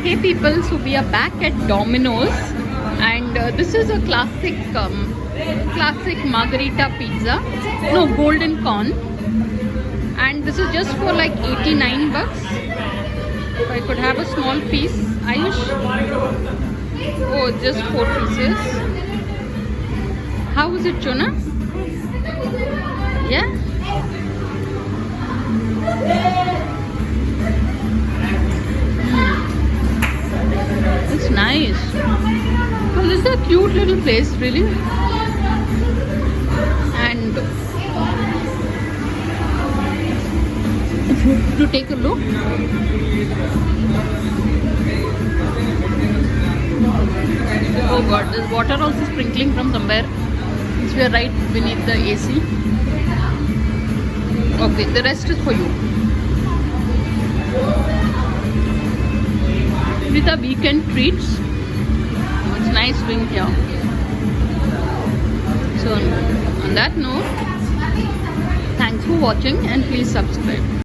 Hey people, so we are back at Domino's, and this is a classic margarita pizza. No, golden corn, and this is just for like 89 bucks. If I could have a small piece, Ayush. Oh, just 4 pieces. How is it, Chona? Yeah. It's nice. Well, this is a cute little place, really. And if you to take a look, oh god, there's water also sprinkling from somewhere. Since we are right beneath the AC. Okay, the rest is for you. With our weekend treats. It's nice being here. So on that note, thanks for watching and please subscribe.